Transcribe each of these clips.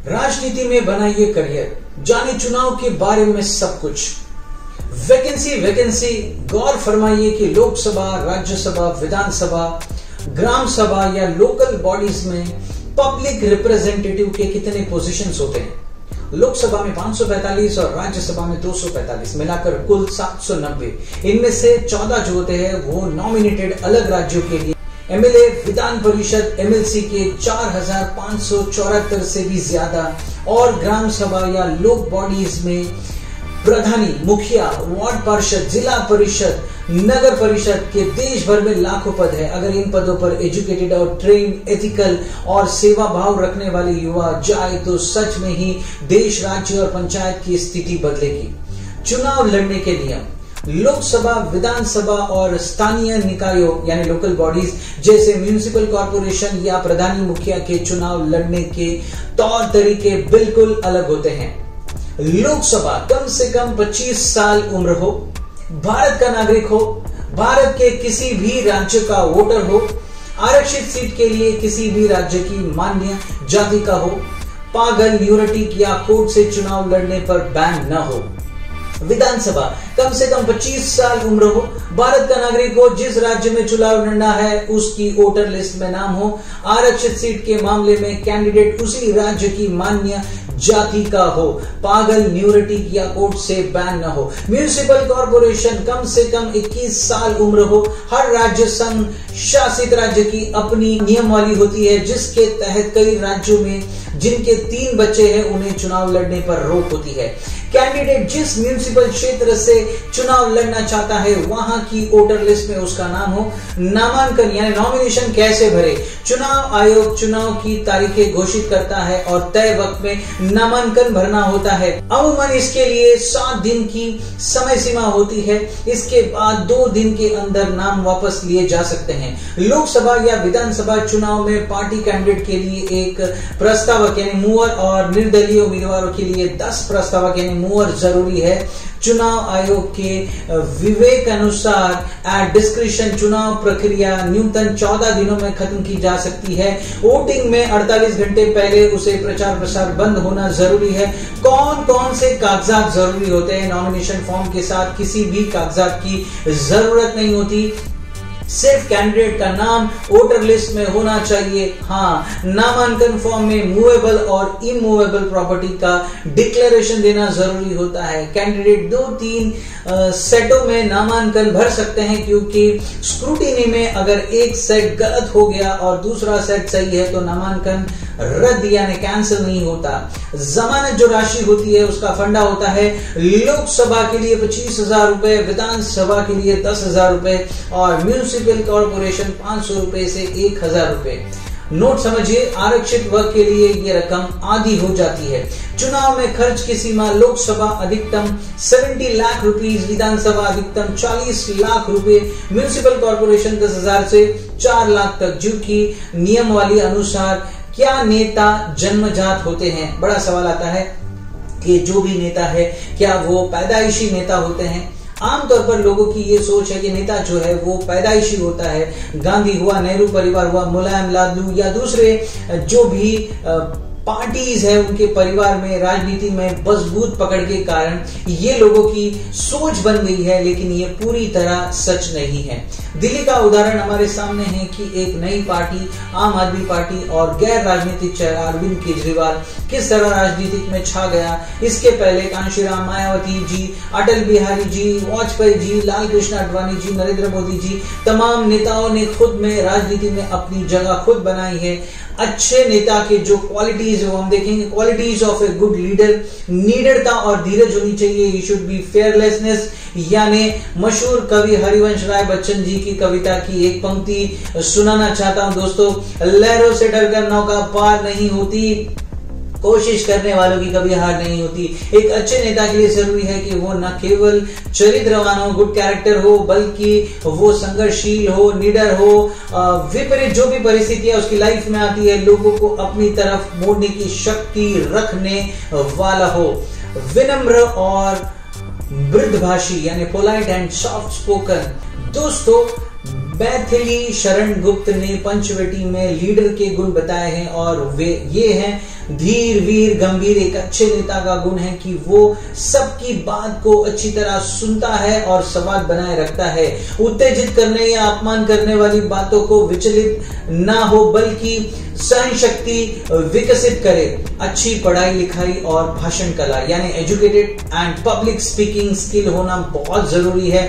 राजनीति में बनाइए करियर, जाने चुनाव के बारे में सब कुछ। वैकेंसी गौर फरमाइए कि लोकसभा, राज्यसभा, विधानसभा, ग्राम सभा या लोकल बॉडीज में पब्लिक रिप्रेजेंटेटिव के कितने पोजीशंस होते हैं। लोकसभा में 545 और राज्यसभा में 245, मिलाकर कुल 790। इनमें से 14 जो होते हैं वो नॉमिनेटेड अलग राज्यों के लिए। एमएलए, विधान परिषद, एमएलसी के 4574 से भी ज्यादा और ग्राम सभा या लोक बॉडीज में प्रधानी, मुखिया, वार्ड पार्षद, जिला परिषद, नगर परिषद के देश भर में लाखों पद है। अगर इन पदों पर एजुकेटेड और ट्रेन, एथिकल और सेवा भाव रखने वाले युवा जाए तो सच में ही देश, राज्य और पंचायत की स्थिति बदलेगी। चुनाव लड़ने के नियम। लोकसभा, विधानसभा और स्थानीय निकायों यानी लोकल बॉडीज जैसे म्युनिसिपल कॉर्पोरेशन या प्रधानी, मुखिया के चुनाव लड़ने के तौर तरीके बिल्कुल अलग होते हैं। लोकसभा कम से कम 25 साल उम्र हो, भारत का नागरिक हो, भारत के किसी भी राज्य का वोटर हो, आरक्षित सीट के लिए किसी भी राज्य की मान्य जाति का हो, पागल, न्यूरोटिक या कोर्ट से चुनाव लड़ने पर बैन न हो। विधानसभा कम से कम 25 साल उम्र हो, भारत का नागरिक हो, जिस राज्य में चुनाव लड़ना है उसकी वोटर लिस्ट में नाम हो, आरक्षित सीट के मामले में कैंडिडेट उसी राज्य की मान्य जाति का हो, पागल, न्यूरोटिक या कोर्ट से बैन न हो। म्युनिसिपल कॉर्पोरेशन कम से कम 21 साल उम्र हो। हर राज्य संघ शासित राज्य की अपनी नियमावली होती है जिसके तहत कई राज्यों में जिनके 3 बच्चे हैं उन्हें चुनाव लड़ने पर रोक होती है। कैंडिडेट जिस म्युनिसिपल क्षेत्र से चुनाव लड़ना चाहता है वहां की वोटर लिस्ट में उसका नाम हो। नामांकन यानी नॉमिनेशन कैसे भरे। चुनाव आयोग चुनाव की तारीखें घोषित करता है और तय वक्त में नामांकन भरना होता है। अमूमन इसके लिए 7 दिन की समय सीमा होती है। इसके बाद 2 दिन के अंदर नाम वापस लिए जा सकते हैं। लोकसभा या विधानसभा चुनाव में पार्टी कैंडिडेट के लिए एक प्रस्तावक यानी मूवर और निर्दलीय उम्मीदवारों के लिए 10 प्रस्तावक यानी मूवर जरूरी है। चुनाव आयोग के विवेक अनुसार एट डिस्क्रिशन चुनाव प्रक्रिया न्यूनतम 14 दिनों में खत्म की जा सकती है। वोटिंग में 48 घंटे पहले उसे प्रचार प्रसार बंद होना जरूरी है। कौन कौन से कागजात जरूरी होते हैं। नॉमिनेशन फॉर्म के साथ किसी भी कागजात की जरूरत नहीं होती। सिर्फ कैंडिडेट का नाम वोटर लिस्ट में होना चाहिए। हाँ, नामांकन फॉर्म में मूवेबल और इमूवेबल प्रॉपर्टी का डिक्लेरेशन देना जरूरी होता है। कैंडिडेट 2-3 सेटों में नामांकन भर सकते हैं क्योंकि स्क्रूटिनी में अगर एक सेट गलत हो गया और दूसरा सेट सही है तो नामांकन रद्द यानी कैंसिल नहीं होता। जमानत जो राशि होती है उसका फंडा होता है। लोकसभा के लिए 25,000 रुपए, विधानसभा के लिए 10,000 रुपए और म्युनिसिपल कॉर्पोरेशन 500 रुपए से 1,000 रुपए। नोट समझिए, आरक्षित वर्ग के लिए यह रकम आधी हो जाती है। चुनाव में खर्च की सीमा लोकसभा अधिकतम 70 लाख रुपीस, विधानसभा अधिकतम 40 लाख रुपए, म्युनिसिपल कॉर्पोरेशन 10,000 से 4 लाख तक। जो की नियमावली अनुसार क्या नेता जन्मजात होते हैं। बड़ा सवाल आता है कि जो भी नेता है क्या वो पैदाइशी नेता होते हैं। आमतौर पर लोगों की ये सोच है कि नेता जो है वो पैदाइशी होता है। गांधी हुआ, नेहरू परिवार हुआ, मुलायम लालू या दूसरे जो भी पार्टीज है उनके परिवार में राजनीति में मजबूत पकड़ के कारण ये लोगों की सोच बन गई है, लेकिन ये पूरी तरह सच नहीं है। दिल्ली का उदाहरण हमारे सामने है कि एक नई पार्टी आम आदमी पार्टी और गैर राजनीतिक चेहरा अरविंद केजरीवाल किस तरह राजनीतिक में छा गया। इसके पहले कांशीराम, मायावती जी, अटल बिहारी जी, वाजपेयी जी, लाल कृष्ण आडवाणी जी, नरेंद्र मोदी जी, तमाम नेताओं ने खुद में राजनीति में अपनी जगह खुद बनाई है। अच्छे नेता के जो क्वालिटीज है वो हम देखेंगे। Qualities of a good leader, निडरता और धीरज होनी चाहिए। ही शुड बी फेयरलेसनेस यानी मशहूर कवि हरिवंश राय बच्चन जी की कविता की एक पंक्ति सुनाना चाहता हूं दोस्तों। लहरों से डरकर नौका पार नहीं होती, कोशिश करने वालों की कभी हार नहीं होती। एक अच्छे नेता के लिए जरूरी है कि वो न केवल चरित्रवान हो, गुड कैरेक्टर हो, बल्कि वो संघर्षशील हो, निडर हो। विपरीत जो भी परिस्थितियां उसकी लाइफ में आती है लोगों को अपनी तरफ मोड़ने की शक्ति रखने वाला हो। विनम्र और मृदभाषी यानी पोलाइट एंड सॉफ्ट स्पोकन। दोस्तों मैथिली शरण गुप्त ने पंचवटी में लीडर के गुण बताए हैं और वे ये हैं धीर वीर गंभीर। एक अच्छे नेता का गुण है कि वो सबकी बात को अच्छी तरह सुनता है और संवाद बनाए रखता है। उत्तेजित करने या अपमान करने वाली बातों को विचलित ना हो बल्कि सहन शक्ति विकसित करे। अच्छी पढ़ाई लिखाई और भाषण कला यानी educated and public speaking skill होना बहुत जरूरी है।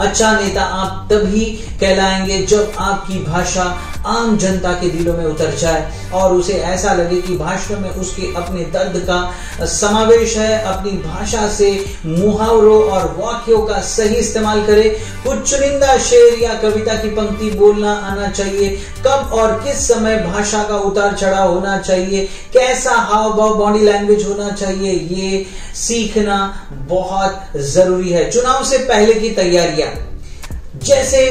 अच्छा नेता आप तभी कहलाएंगे जब आपकी भाषा आम जनता के दिलों में उतर जाए और उसे ऐसा लगे कि भाषण में उसके अपने दर्द का समावेश है। अपनी भाषा से मुहावरों और वाक्यों का सही इस्तेमाल करे। कुछ चुनिंदा शेर या कविता की पंक्ति बोलना आना चाहिए। कब और किस समय भाषा का उतार चढ़ाव होना चाहिए, कैसा हाव भाव बॉडी लैंग्वेज होना चाहिए, ये सीखना बहुत जरूरी है। चुनाव से पहले की तैयारियां, जैसे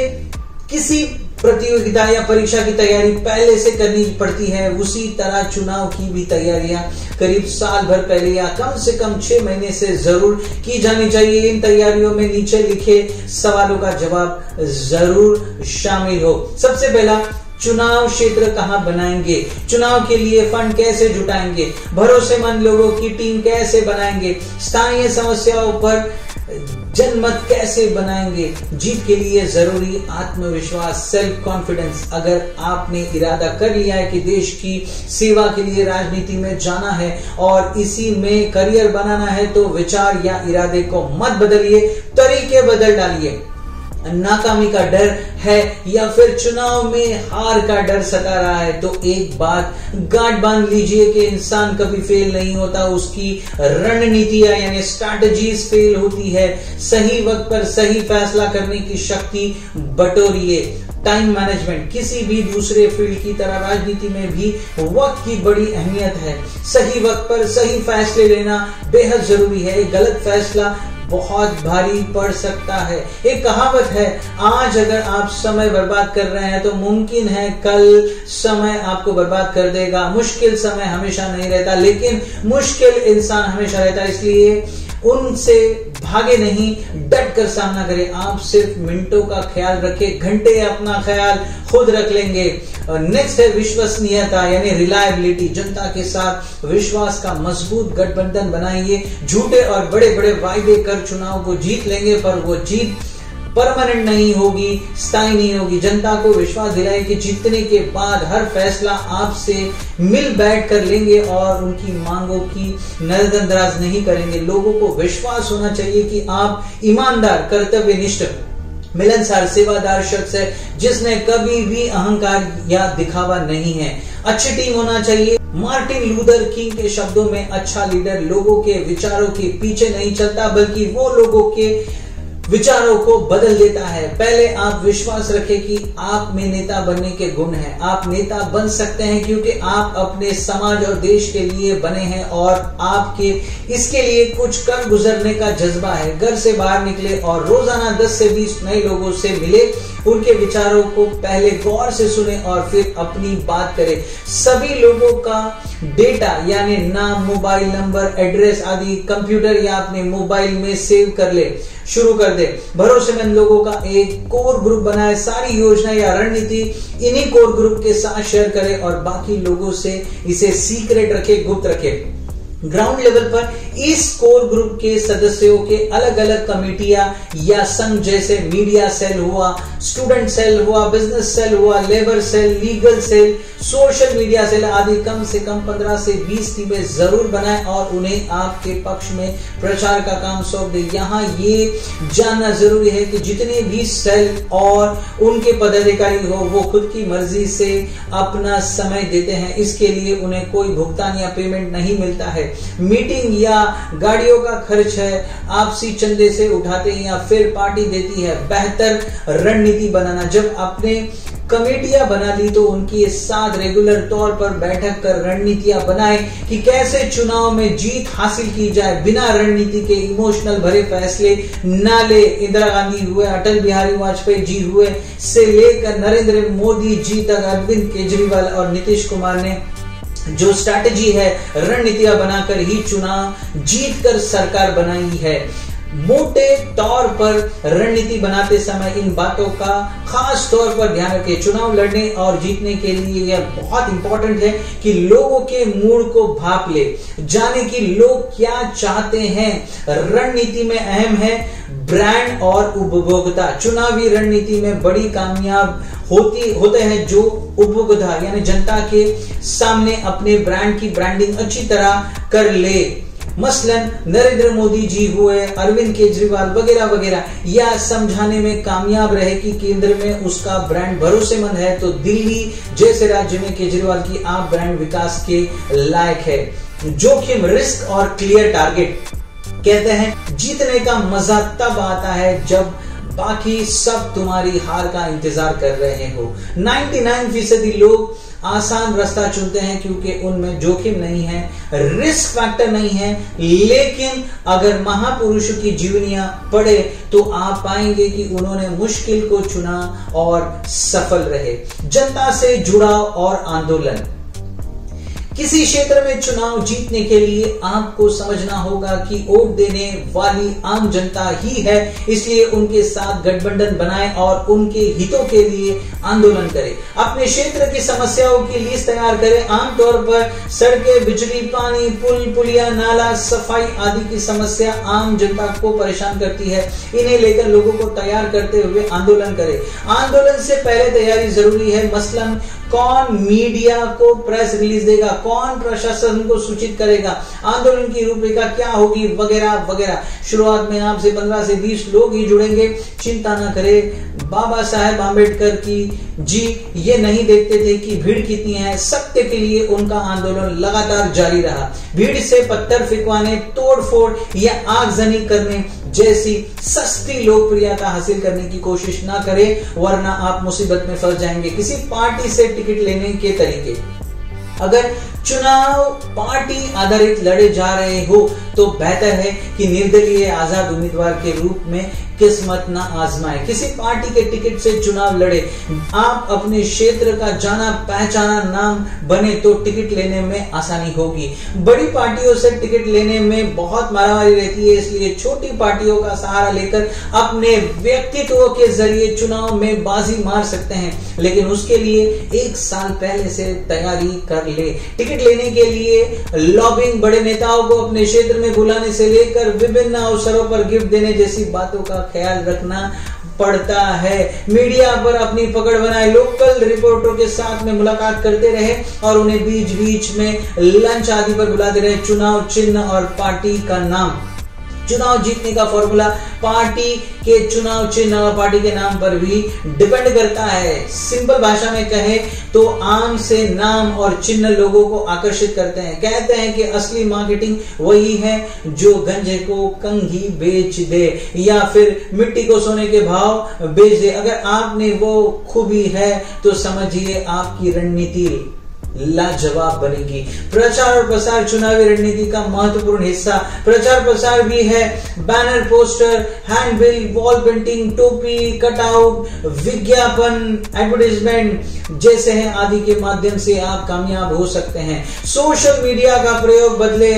किसी प्रतियोगिता या परीक्षा की तैयारी पहले से करनी पड़ती है, उसी तरह चुनाव की भी तैयारियां करीब साल भर पहले या कम से कम 6 महीने से जरूर की जानी चाहिए। इन तैयारियों में नीचे लिखे सवालों का जवाब जरूर शामिल हो। सबसे पहला, चुनाव क्षेत्र कहां बनाएंगे, चुनाव के लिए फंड कैसे जुटाएंगे, भरोसेमंद लोगों की टीम कैसे बनाएंगे, स्थानीय समस्याओं पर जनमत कैसे बनाएंगे। जीत के लिए जरूरी आत्मविश्वास, सेल्फ कॉन्फिडेंस। अगर आपने इरादा कर लिया है कि देश की सेवा के लिए राजनीति में जाना है और इसी में करियर बनाना है तो विचार या इरादे को मत बदलिए, तरीके बदल डालिए। नाकामी का डर है या फिर चुनाव में हार का डर सता रहा है तो एक बात गांठ बांध लीजिए कि इंसान कभी फेल नहीं होता, उसकी रणनीतियां यानी स्ट्रैटेजीज फेल होती है। सही वक्त पर सही फैसला करने की शक्ति बटोरिए। टाइम मैनेजमेंट, किसी भी दूसरे फील्ड की तरह राजनीति में भी वक्त की बड़ी अहमियत है। सही वक्त पर सही फैसले लेना बेहद जरूरी है। एक गलत फैसला बहुत भारी पड़ सकता है। एक कहावत है, आज अगर आप समय बर्बाद कर रहे हैं तो मुमकिन है कल समय आपको बर्बाद कर देगा। मुश्किल समय हमेशा नहीं रहता, लेकिन मुश्किल इंसान हमेशा रहता है। इसलिए उनसे भागे नहीं, डट कर सामना करें। आप सिर्फ मिनटों का ख्याल रखें, घंटे अपना ख्याल खुद रख लेंगे। नेक्स्ट है विश्वसनीयता यानी रिलायबिलिटी। जनता के साथ विश्वास का मजबूत गठबंधन बनाइए। झूठे और बड़े बड़े वायदे कर चुनाव को जीत लेंगे पर वो जीत परमानेंट नहीं होगी, स्थायी नहीं होगी। जनता को विश्वास दिलाए कि जीतने के बाद हर फैसला आपसे मिल बैठ कर लेंगे और उनकी मांगों की नजरअंदाज नहीं करेंगे। लोगों को विश्वास होना चाहिए कि आप ईमानदार, कर्तव्यनिष्ठ, मिलनसार, सेवादार शख्स है जिसने कभी भी अहंकार या दिखावा नहीं है। अच्छी टीम होना चाहिए। मार्टिन लूथर किंग के शब्दों में, अच्छा लीडर लोगों के विचारों के पीछे नहीं चलता बल्कि वो लोगों के विचारों को बदल देता है। पहले आप विश्वास रखें कि आप में नेता बनने के गुण हैं। आप नेता बन सकते हैं क्योंकि आप अपने समाज और देश के लिए बने हैं और आपके इसके लिए कुछ कर गुजरने का जज्बा है। घर से बाहर निकले और रोजाना 10 से 20 नए लोगों से मिले, उनके विचारों को पहले गौर से सुने और फिर अपनी बात करें। सभी लोगों का डेटा यानी नाम, मोबाइल नंबर, एड्रेस आदि कंप्यूटर या अपने मोबाइल में सेव कर ले, शुरू कर दे। भरोसेमंद लोगों का एक कोर ग्रुप बनाए। सारी योजना या रणनीति इन्हीं कोर ग्रुप के साथ शेयर करें और बाकी लोगों से इसे सीक्रेट रखे, गुप्त रखे। ग्राउंड लेवल पर इस कोर ग्रुप के सदस्यों के अलग अलग कमेटियां या संघ जैसे मीडिया सेल हुआ, स्टूडेंट सेल हुआ, बिजनेस सेल हुआ, labour cell, legal cell, social media cell आदि कम से कम 15 से 20 टीमें जरूर बनाएं और उन्हें आपके पक्ष में प्रचार का काम सौंप दें। यहाँ ये जानना जरूरी है कि जितने भी सेल और उनके पदाधिकारी हो वो खुद की मर्जी से अपना समय देते हैं। इसके लिए उन्हें कोई भुगतान या पेमेंट नहीं मिलता है। मीटिंग या गाड़ियों का खर्च है आपसी चंदे से उठाते हैं या फिर पार्टी देती है। बेहतर रणनीति बनाना, जब आपने कमेटियां बना ली तो उनके साथ रेगुलर तौर पर बैठक कर रणनीतियां बनाए कि कैसे चुनाव में जीत हासिल की जाए। बिना रणनीति के इमोशनल भरे फैसले ना ले। इंदिरा गांधी हुए, अटल बिहारी वाजपेयी जी हुए से लेकर नरेंद्र मोदी जी तक, अरविंद केजरीवाल और नीतीश कुमार ने जो स्ट्रैटेजी है, रणनीतियां बनाकर ही चुनाव जीत कर सरकार बनाई है। मोटे तौर पर रणनीति बनाते समय इन बातों का खास तौर पर ध्यान रखें। चुनाव लड़ने और जीतने के लिए यह बहुत इंपॉर्टेंट है कि लोगों के मूड को भाप ले, जाने कि लोग क्या चाहते हैं। रणनीति में अहम है ब्रांड और उपभोक्ता। चुनावी रणनीति में बड़ी कामयाब होते हैं जो उपभोक्ता यानी जनता के सामने अपने ब्रांड की ब्रांडिंग अच्छी तरह कर ले। मसलन नरेंद्र मोदी जी हुए, अरविंद केजरीवाल वगैरह वगैरह, यह समझाने में कामयाब रहे कि केंद्र में उसका ब्रांड भरोसेमंद है, तो दिल्ली जैसे राज्य में केजरीवाल की आप ब्रांड विकास के लायक है। जोखिम, रिस्क और क्लियर टारगेट। कहते हैं जीतने का मजा तब आता है जब बाकी सब तुम्हारी हार का इंतजार कर रहे हो। 99% लोग आसान रास्ता चुनते हैं क्योंकि उनमें जोखिम नहीं है, रिस्क फैक्टर नहीं है। लेकिन अगर महापुरुषों की जीवनियां पढ़े तो आप पाएंगे कि उन्होंने मुश्किल को चुना और सफल रहे। जनता से जुड़ाव और आंदोलन। किसी क्षेत्र में चुनाव जीतने के लिए आपको समझना होगा कि वोट देने वाली आम जनता ही है, इसलिए उनके साथ गठबंधन बनाएं और उनके हितों के लिए आंदोलन करें। अपने क्षेत्र की समस्याओं की लिस्ट तैयार करें। आमतौर पर सड़कें, बिजली, पानी, पुल, पुलिया, नाला, सफाई आदि की समस्या आम जनता को परेशान करती है। इन्हें लेकर लोगों को तैयार करते हुए आंदोलन करें। आंदोलन से पहले तैयारी जरूरी है। मसलन कौन मीडिया को प्रेस रिलीज देगा, कौन प्रशासन को सूचित करेगा, आंदोलन की रूपरेखा क्या होगी, वगैरह वगैरह। शुरुआत में आपसे 15 से 20 लोग ही जुड़ेंगे, चिंता न करें। बाबा साहेब आंबेडकर की जी ये नहीं देखते थे कि भीड़ कितनी है, सत्य के लिए उनका आंदोलन लगातार जारी रहा। भीड़ से पत्थर फेंकवाने, तोड़फोड़ या आगजनी करने जैसी सस्ती लोकप्रियता हासिल करने की कोशिश ना करें, वरना आप मुसीबत में फंस जाएंगे। किसी पार्टी से टिकट लेने के तरीके। अगर चुनाव पार्टी आधारित लड़े जा रहे हो तो बेहतर है कि निर्दलीय आजाद उम्मीदवार के रूप में किस्मत ना आजमाएं। किसी पार्टी के टिकट से चुनाव लड़े, आप अपने क्षेत्र का जाना पहचाना नाम बने तो टिकट लेने में आसानी होगी। बड़ी पार्टियों से टिकट लेने में बहुत मारामारी रहती है, इसलिए छोटी पार्टियों का सहारा लेकर अपने व्यक्तित्व के जरिए चुनाव में बाजी मार सकते हैं, लेकिन उसके लिए 1 साल पहले से तैयारी कर ले। टिकट लेने के लिए लॉबिंग, बड़े नेताओं को अपने क्षेत्र में बुलाने से लेकर विभिन्न अवसरों पर गिफ्ट देने जैसी बातों का ख्याल रखना पड़ता है। मीडिया पर अपनी पकड़ बनाए, लोकल रिपोर्टरों के साथ में मुलाकात करते रहे और उन्हें बीच बीच में लंच आदि पर बुलाते रहे। चुनाव चिन्ह और पार्टी का नाम। चुनाव जीतने का फॉर्मूला पार्टी के चुनाव चिन्ह और पार्टी के नाम पर भी डिपेंड करता है। सिंपल भाषा में कहें तो आम से नाम और चिन्ह लोगों को आकर्षित करते हैं। कहते हैं कि असली मार्केटिंग वही है जो गंजे को कंघी बेच दे या फिर मिट्टी को सोने के भाव बेच दे। अगर आपने वो खूबी है तो समझिए आपकी रणनीति लाजवाब बनेगी। प्रचार और प्रसार चुनावी रणनीति का महत्वपूर्ण हिस्सा। प्रचार प्रसार भी है banner, poster, handbill, wall painting, टोपी, कटआउट, विज्ञापन, एडवर्टाइजमेंट जैसे हैं आदि के माध्यम से आप कामयाब हो सकते हैं। सोशल मीडिया का प्रयोग बदले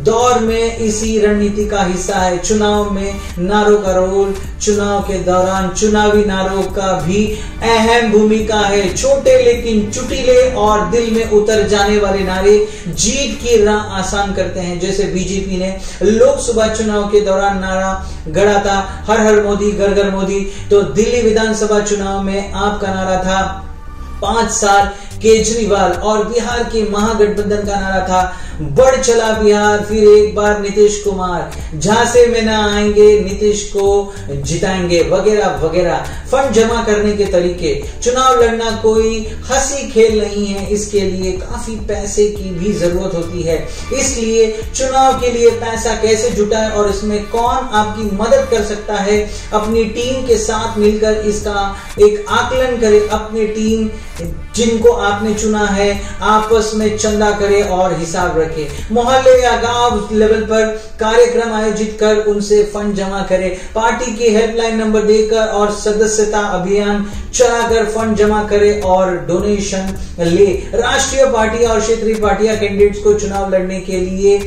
दौर में इसी रणनीति का हिस्सा है। चुनाव में नारों का रोल। चुनाव के दौरान चुनावी नारों का भी अहम भूमिका है। छोटे लेकिन चुटीले और दिल में उतर जाने वाले नारे जीत की राह आसान करते हैं। जैसे बीजेपी ने लोकसभा चुनाव के दौरान नारा गढ़ा था, हर हर मोदी, घर घर मोदी। तो दिल्ली विधानसभा चुनाव में आपका नारा था 5 साल केजरीवाल और बिहार के महागठबंधन का नारा था बढ़ चला बिहार, फिर एक बार नीतीश कुमार, झांसे में ना आएंगे, नीतीश को जिताएंगे, वगैरह वगैरह। फंड जमा करने के तरीके। चुनाव लड़ना कोई हंसी खेल नहीं है, इसके लिए काफी पैसे की भी जरूरत होती है। इसलिए चुनाव के लिए पैसा कैसे जुटाए और इसमें कौन आपकी मदद कर सकता है, अपनी टीम के साथ मिलकर इसका एक आकलन करें। अपनी टीम जिनको आपने चुना है आपस में चंदा करे और हिसाब रखे। मोहल्ले या गांव लेवल पर कार्यक्रम आयोजित कर उनसे फंड जमा करे। पार्टी की हेल्पलाइन नंबर देकर और सदस्यता अभियान चलाकर फंड जमा करे और डोनेशन ले। राष्ट्रीय पार्टी और क्षेत्रीय पार्टियां कैंडिडेट्स को चुनाव लड़ने के लिए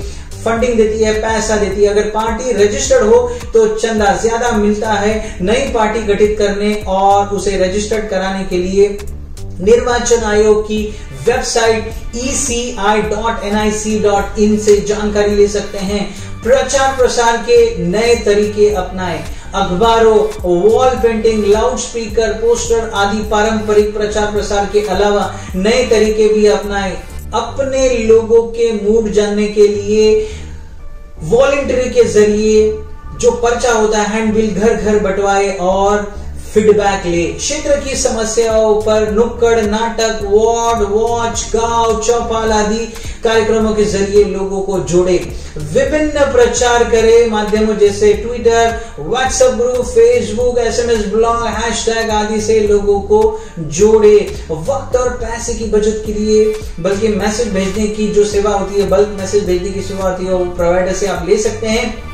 फंडिंग देती है, पैसा देती है। अगर पार्टी रजिस्टर्ड हो तो चंदा ज्यादा मिलता है नई पार्टी गठित करने और उसे रजिस्टर्ड कराने के लिए। निर्वाचन आयोग की वेबसाइट eci.nic.in से जानकारी ले सकते हैं। प्रचार प्रसार के नए तरीके अपनाएं। अखबारों, wall painting, loud speaker, poster आदि पारंपरिक प्रचार प्रसार के अलावा नए तरीके भी अपनाएं। अपने लोगों के मूड जानने के लिए वॉलंटियरी के जरिए जो पर्चा होता है हैंडबिल घर घर बंटवाए और फीडबैक ले। क्षेत्र की समस्याओं पर नुक्कड़ नाटक, वार्ड वॉच, गांव चौपाल आदि कार्यक्रमों के जरिए लोगों को जोड़े। विभिन्न प्रचार करे माध्यमों जैसे Twitter, WhatsApp group, Facebook, SMS, blog, hashtag आदि से लोगों को जोड़े। वक्त और पैसे की बचत के लिए बल्कि मैसेज भेजने की जो सेवा होती है, बल्क मैसेज भेजने की सेवा होती है, वो प्रोवाइडर से आप ले सकते हैं।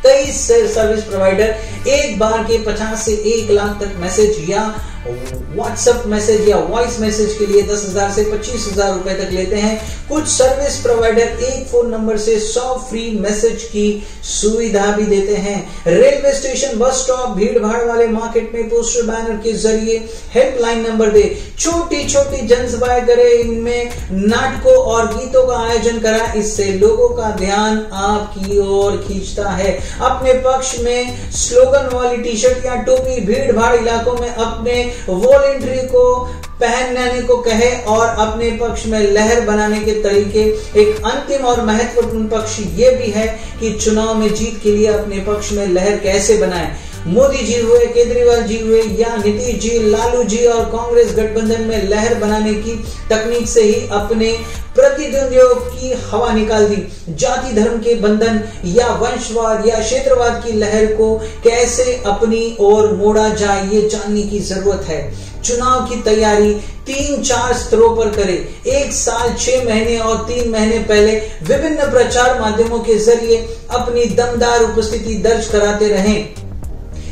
कई सर्विस प्रोवाइडर एक बार के 50 से 1 लाख तक मैसेज या व्हाट्सएप मैसेज या वॉइस मैसेज के लिए 10,000 से 25,000 रुपए तक लेते हैं। कुछ सर्विस प्रोवाइडर एक फोन नंबर से 100 फ्री मैसेज की सुविधा भी देते हैं। रेलवे स्टेशन, बस स्टॉप, भीड़ भाड़ वाले मार्केट में पोस्टर बैनर के जरिए हेल्पलाइन नंबर दे। छोटी छोटी जनसभाएं करे, इनमें नाटकों और गीतों का आयोजन करा। इससे लोगों का ध्यान आपकी ओर खींचता है। अपने पक्ष में स्लोगन वाली टी शर्ट या टोपी भीड़ भाड़ इलाकों में अपने वॉलंटियरी को पहनने को कहे और अपने पक्ष में लहर बनाने के तरीके। एक अंतिम और महत्वपूर्ण पक्ष ये भी है कि चुनाव में जीत के लिए अपने पक्ष में लहर कैसे बनाएं। मोदी जी हुए, केजरीवाल जी हुए या नीतीश जी, लालू जी और कांग्रेस गठबंधन में लहर बनाने की तकनीक से ही अपने प्रतिद्वंदियों की हवा निकाल दी। जाति धर्म के बंधन या वंशवाद या क्षेत्रवाद की लहर को कैसे अपनी ओर मोड़ा जाए, ये जानने की जरूरत है। चुनाव की तैयारी 3-4 स्तरों पर करें। 1 साल 6 महीने और 3 महीने पहले विभिन्न प्रचार माध्यमों के जरिए अपनी दमदार उपस्थिति दर्ज कराते रहें।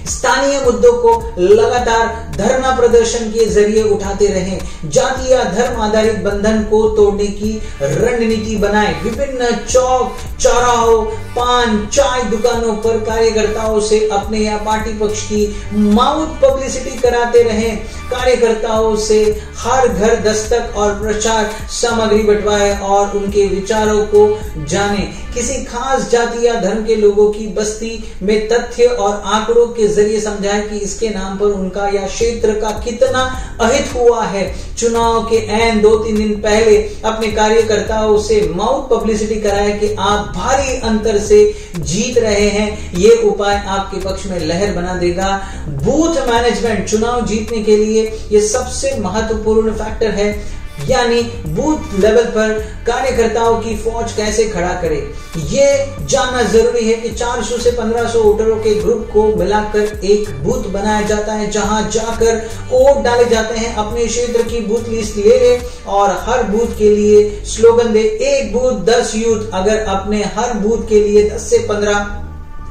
स्थानीय मुद्दों को लगातार धरना प्रदर्शन के जरिए उठाते रहें। जाति या धर्म आधारित बंधन को तोड़ने की रणनीति बनाएं। विभिन्न चौक चौराहों, पान चाय दुकानों पर कार्यकर्ताओं से अपने या पार्टी पक्ष की माउथ पब्लिसिटी कराते रहें। कार्यकर्ताओं से हर घर दस्तक और प्रचार सामग्री बंटवाएं और उनके विचारों को जाने। किसी खास जाति या धर्म के लोगों की बस्ती में तथ्य और आंकड़ों के जरिए समझाएं कि इसके नाम पर उनका या क्षेत्र का कितना अहित हुआ है। चुनाव के ऐन 2-3 दिन पहले अपने कार्यकर्ताओं से माउथ पब्लिसिटी कराएं कि आप भारी अंतर से जीत रहे हैं। ये उपाय आपके पक्ष में लहर बना देगा। बूथ मैनेजमेंट चुनाव जीतने के लिए ये सबसे महत्वपूर्ण फैक्टर है, यानी बूथ लेवल पर कार्यकर्ताओं की फौज कैसे खड़ा करें। ये जानना जरूरी है कि 400 से 1500 वोटरों के ग्रुप को मिलाकर एक बूथ बनाया जाता है, जहां जाकर वोट डाले जाते हैं। अपने क्षेत्र की बूथ लिस्ट ले ले और हर बूथ के लिए स्लोगन दे, 1 बूथ 10 यूथ। अगर अपने हर बूथ के लिए 10 से 15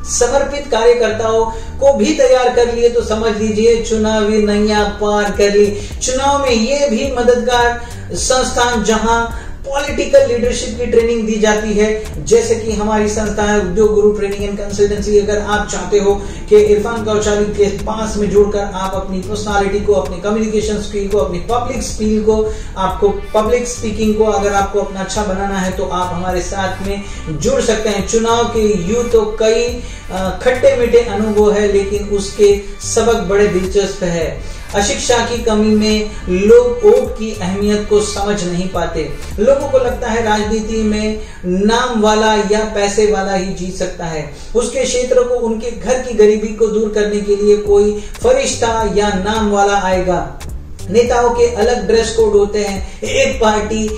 समर्पित कार्यकर्ताओं को भी तैयार कर लिए तो समझ लीजिए चुनावी नैया पार कर ली। चुनाव में ये भी मददगार संस्थान जहां पॉलिटिकल लीडरशिप की ट्रेनिंग दी जाती है, जैसे कि हमारी संस्था है उद्योग गुरु ट्रेनिंग एंड कंसल्टेंसी। अगर आप चाहते हो कि इरफान कौशाली के पास में जुड़कर आप अपनी पर्सनालिटी को, अपनी कम्युनिकेशन स्किल को, अपनी पब्लिक स्किल को, आपको पब्लिक स्पीकिंग को अगर आपको अपना अच्छा बनाना है तो आप हमारे साथ में जुड़ सकते हैं। चुनाव के यूं तो कई खट्टे मीठे अनुभव है, लेकिन उसके सबक बड़े दिलचस्प है। अशिक्षा की कमी में लोग वोट की अहमियत को समझ नहीं पाते। लोगों को लगता है राजनीति में नाम वाला या पैसे वाला ही जीत सकता है। उसके क्षेत्र को, उनके घर की गरीबी को दूर करने के लिए कोई फरिश्ता या नाम वाला आएगा। नेताओं के अलग ड्रेस कोड होते हैं। एक पार्टी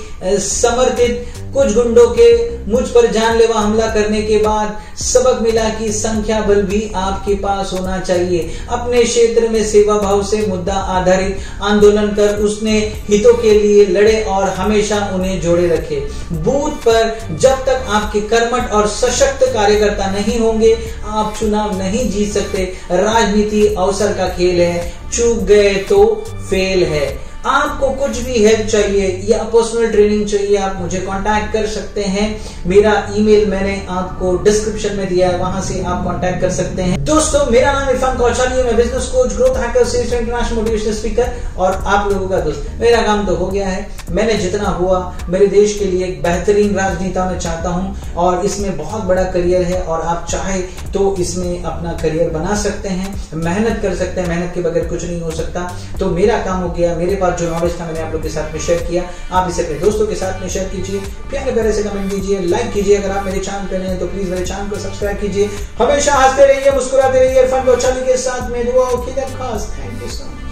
समर्थित कुछ गुंडों के मुझ पर जानलेवा हमला करने के बाद सबक मिला कि संख्या बल भी आपके पास होना चाहिए। अपने क्षेत्र में सेवा भाव से मुद्दा आधारित आंदोलन कर उसने हितों के लिए लड़े और हमेशा उन्हें जोड़े रखे। बूथ पर जब तक आपके कर्मठ और सशक्त कार्यकर्ता नहीं होंगे, आप चुनाव नहीं जीत सकते। राजनीति अवसर का खेल है, चूक गए तो फेल है। आपको कुछ भी हेल्प चाहिए या पर्सनल ट्रेनिंग चाहिए, आप मुझे कांटेक्ट कर सकते हैं। मेरा ईमेल मैंने आपको डिस्क्रिप्शन में दिया है, वहां से आप कांटेक्ट कर सकते हैं। दोस्तों, मेरा नाम इरफान कौशाली है, मैं business coach, growth hacker, sales international motivational speaker और आप लोगों का दोस्त। मेरा काम तो हो गया है, मैंने जितना हुआ मेरे देश के लिए एक बेहतरीन राजनीता में चाहता हूं और इसमें बहुत बड़ा करियर है और आप चाहे तो इसमें अपना करियर बना सकते हैं, मेहनत कर सकते हैं, मेहनत के बगैर कुछ नहीं हो सकता। तो मेरा काम हो गया, मेरे पास जो नॉलेज था मैंने आप लोग के साथ में शेयर किया, आप इसे अपने दोस्तों के साथ में शेयर कीजिए, प्यारे प्यारे से कमेंट कीजिए, लाइक कीजिए। अगर आप मेरे चैनल पे नए हैं तो प्लीज मेरे चैनल को सब्सक्राइब कीजिए। हमेशा हंसते रहिए, मुस्कुराते रहिए। इरफान कौशाली के साथ में दुआओं की दरख्वास्त। Thank you so much.